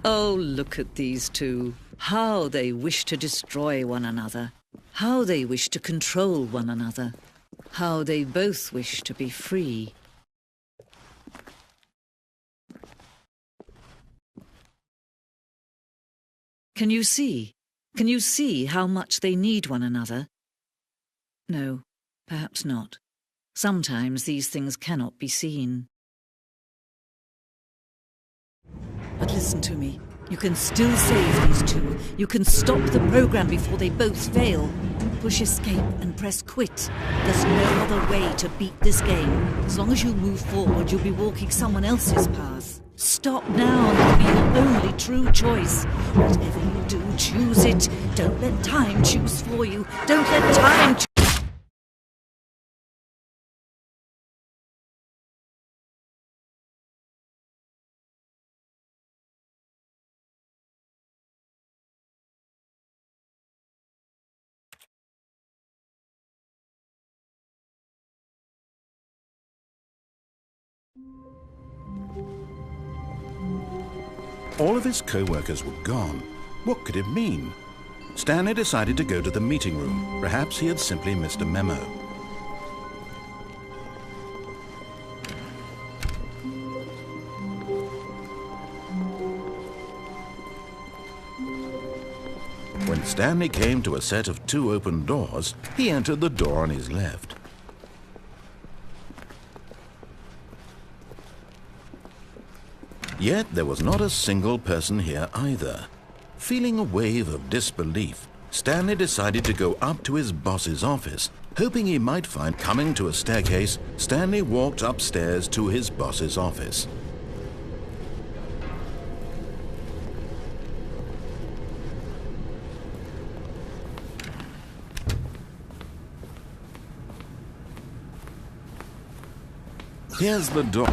Oh, look at these two. How they wish to destroy one another. How they wish to control one another. How they both wish to be free. Can you see? Can you see how much they need one another? No, perhaps not. Sometimes these things cannot be seen. But listen to me. You can still save these two. You can stop the program before they both fail. Push escape and press quit. There's no other way to beat this game. As long as you move forward, you'll be walking someone else's path. Stop now, and it'll be your only true choice. Whatever you do, choose it. Don't let time choose for you. Don't let time choose. All of his co-workers were gone. What could it mean? Stanley decided to go to the meeting room. Perhaps he had simply missed a memo. When Stanley came to a set of 2 open doors, he entered the door on his left. Yet there was not a single person here either. Feeling a wave of disbelief, Stanley decided to go up to his boss's office, hoping he might find. Coming to a staircase, Stanley walked upstairs to his boss's office. Here's the door.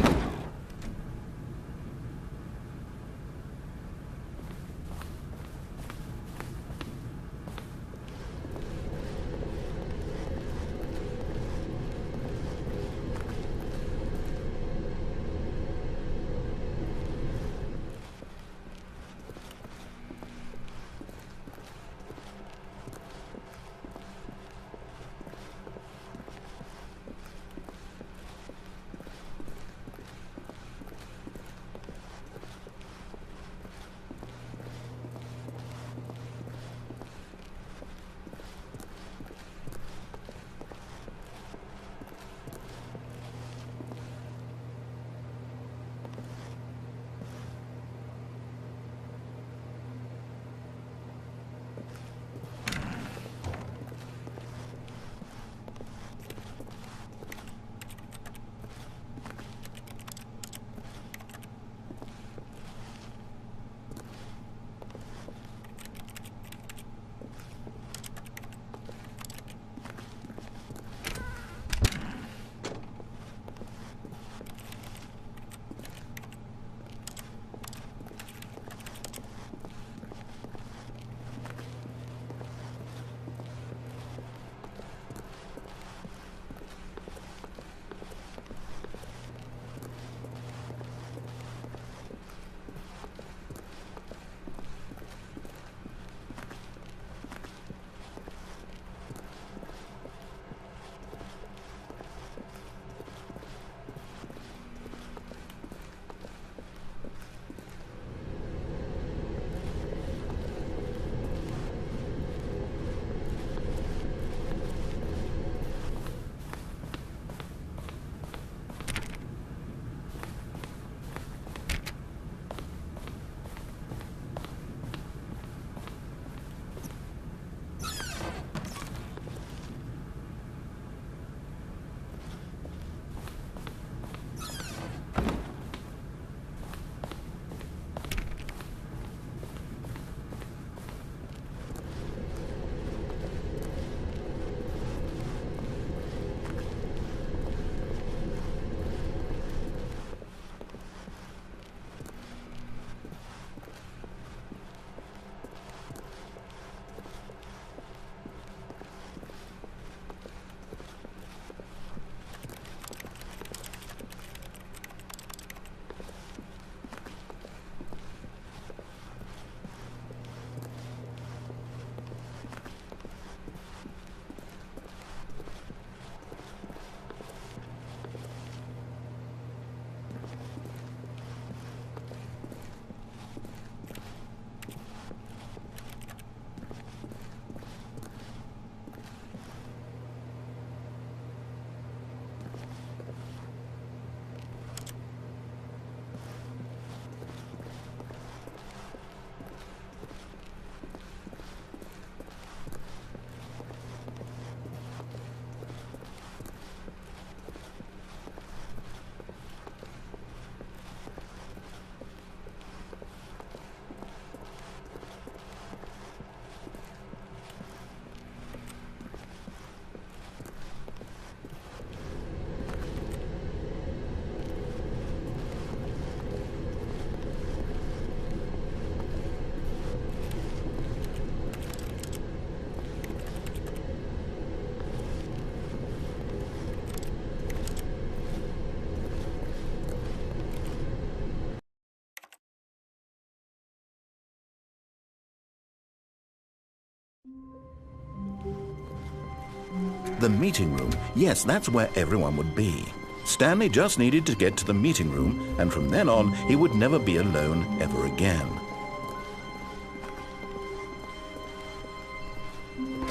The meeting room. Yes, that's where everyone would be. Stanley just needed to get to the meeting room, and from then on, he would never be alone ever again.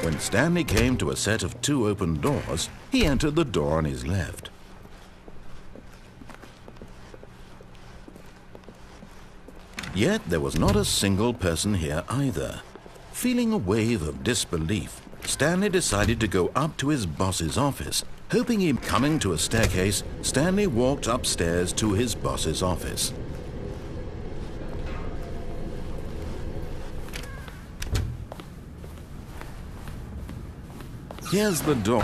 When Stanley came to a set of 2 open doors, he entered the door on his left. Yet there was not a single person here either. Feeling a wave of disbelief, Stanley decided to go up to his boss's office. Hoping him coming to a staircase, Stanley walked upstairs to his boss's office. Here's the door.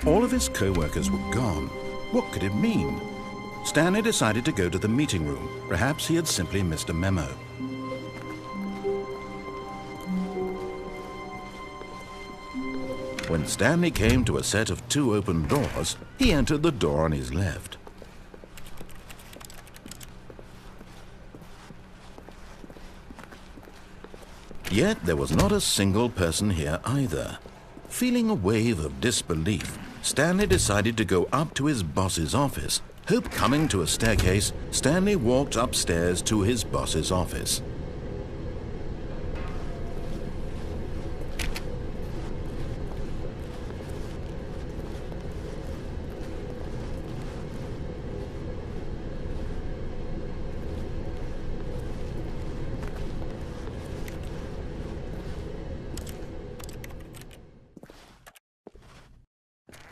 All of his co-workers were gone. What could it mean? Stanley decided to go to the meeting room. Perhaps he had simply missed a memo. When Stanley came to a set of 2 open doors, he entered the door on his left. Yet there was not a single person here either. Feeling a wave of disbelief, Stanley decided to go up to his boss's office. Coming to a staircase, Stanley walked upstairs to his boss's office.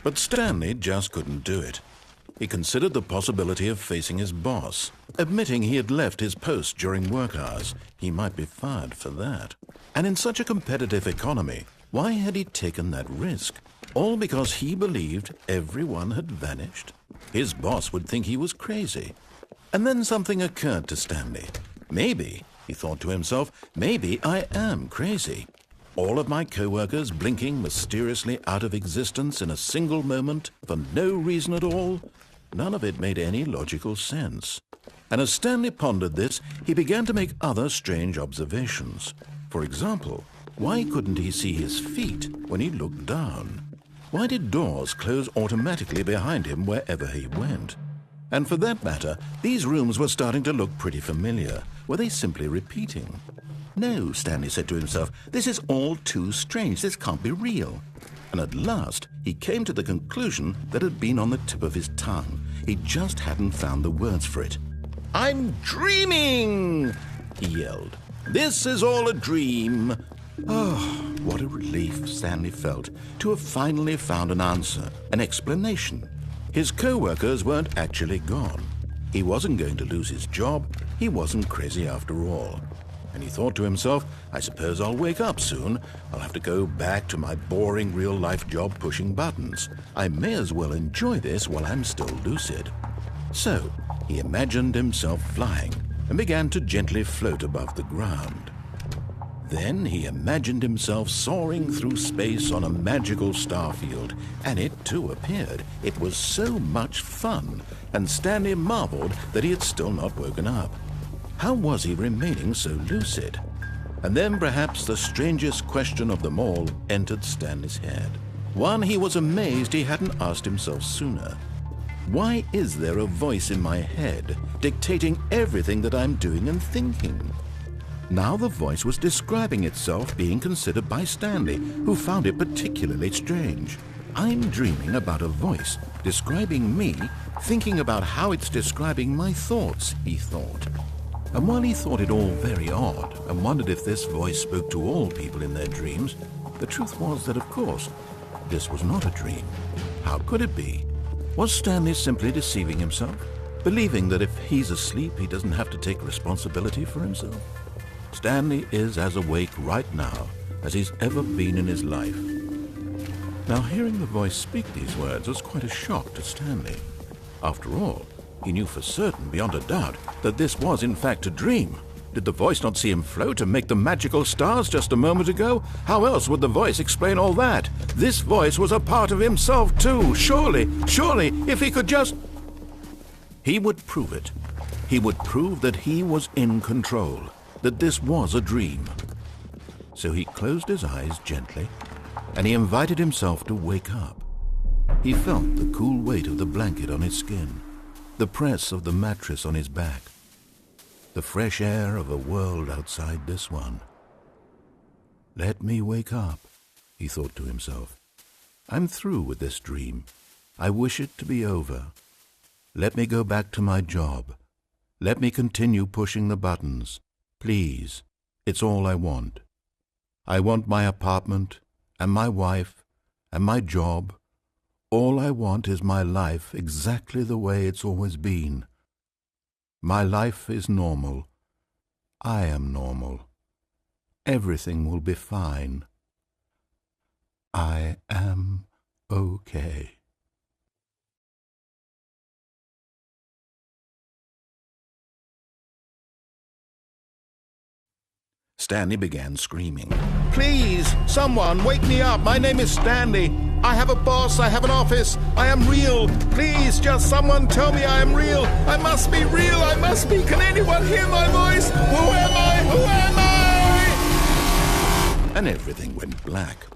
But Stanley just couldn't do it. He considered the possibility of facing his boss, admitting he had left his post during work hours. He might be fired for that. And in such a competitive economy, why had he taken that risk? All because he believed everyone had vanished? His boss would think he was crazy. And then something occurred to Stanley. Maybe, he thought to himself, maybe I am crazy. All of my co-workers blinking mysteriously out of existence in a single moment for no reason at all? None of it made any logical sense. And as Stanley pondered this, he began to make other strange observations. For example, why couldn't he see his feet when he looked down? Why did doors close automatically behind him wherever he went? And for that matter, these rooms were starting to look pretty familiar. Were they simply repeating? No, Stanley said to himself, this is all too strange. This can't be real. And at last, he came to the conclusion that had been on the tip of his tongue. He just hadn't found the words for it. "I'm dreaming!" he yelled. "This is all a dream." Oh, what a relief Stanley felt to have finally found an answer, an explanation. His co-workers weren't actually gone. He wasn't going to lose his job. He wasn't crazy after all. And he thought to himself, I suppose I'll wake up soon. I'll have to go back to my boring real-life job pushing buttons. I may as well enjoy this while I'm still lucid. So he imagined himself flying and began to gently float above the ground. Then he imagined himself soaring through space on a magical starfield, and it too appeared. It was so much fun, and Stanley marveled that he had still not woken up. How was he remaining so lucid? And then perhaps the strangest question of them all entered Stanley's head. One he was amazed he hadn't asked himself sooner. Why is there a voice in my head dictating everything that I'm doing and thinking? Now the voice was describing itself being considered by Stanley, who found it particularly strange. I'm dreaming about a voice describing me, thinking about how it's describing my thoughts, he thought. And while he thought it all very odd and wondered if this voice spoke to all people in their dreams, the truth was that, of course, this was not a dream. How could it be? Was Stanley simply deceiving himself, believing that if he's asleep, he doesn't have to take responsibility for himself? Stanley is as awake right now as he's ever been in his life. Now, hearing the voice speak these words was quite a shock to Stanley. After all, he knew for certain, beyond a doubt, that this was in fact a dream. Did the voice not see him float and make the magical stars just a moment ago? How else would the voice explain all that? This voice was a part of himself too. Surely, if he could just... He would prove it. He would prove that he was in control, that this was a dream. So he closed his eyes gently, and he invited himself to wake up. He felt the cool weight of the blanket on his skin, the press of the mattress on his back, the fresh air of a world outside this one. Let me wake up, he thought to himself. I'm through with this dream. I wish it to be over. Let me go back to my job. Let me continue pushing the buttons. Please, it's all I want. I want my apartment and my wife and my job. All I want is my life exactly the way it's always been. My life is normal. I am normal. Everything will be fine. I am okay. Stanley began screaming. Please, someone, wake me up. My name is Stanley. I have a boss. I have an office. I am real. Please, just someone tell me I am real. I must be real. I must be. Can anyone hear my voice? Who am I? Who am I? And everything went black.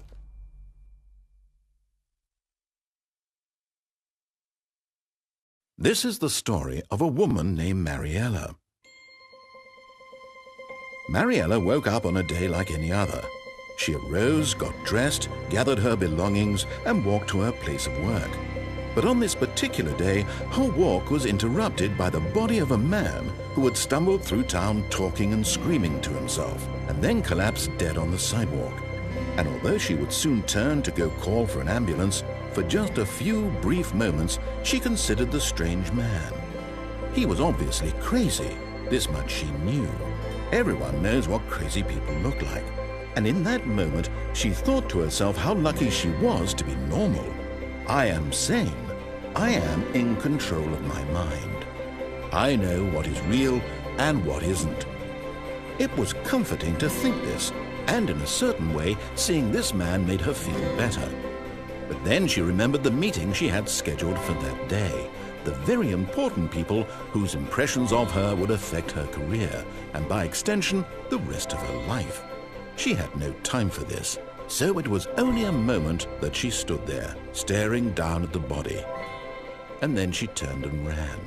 This is the story of a woman named Mariella. Mariella woke up on a day like any other. She arose, got dressed, gathered her belongings, and walked to her place of work. But on this particular day, her walk was interrupted by the body of a man who had stumbled through town talking and screaming to himself, and then collapsed dead on the sidewalk. And although she would soon turn to go call for an ambulance, For just a few brief moments, she considered the strange man. He was obviously crazy. This much she knew. Everyone knows what crazy people look like. And in that moment, she thought to herself how lucky she was to be normal. I am sane. I am in control of my mind. I know what is real and what isn't. It was comforting to think this, and in a certain way, seeing this man made her feel better. But then she remembered the meeting she had scheduled for that day. The very important people whose impressions of her would affect her career, and by extension, the rest of her life. She had no time for this, so it was only a moment that she stood there, staring down at the body. And then she turned and ran.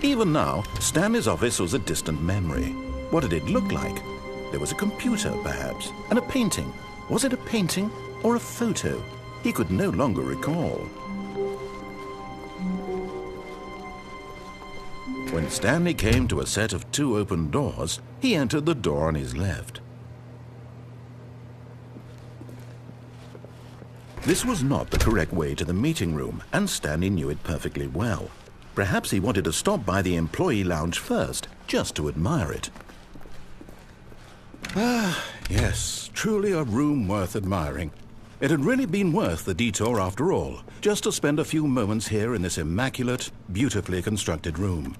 Even now, Stanley's office was a distant memory. What did it look like? There was a computer, perhaps, and a painting. Was it a painting or a photo? He could no longer recall. When Stanley came to a set of 2 open doors, he entered the door on his left. This was not the correct way to the meeting room, and Stanley knew it perfectly well. Perhaps he wanted to stop by the employee lounge first, just to admire it. Ah, yes, truly a room worth admiring. It had really been worth the detour after all, just to spend a few moments here in this immaculate, beautifully constructed room.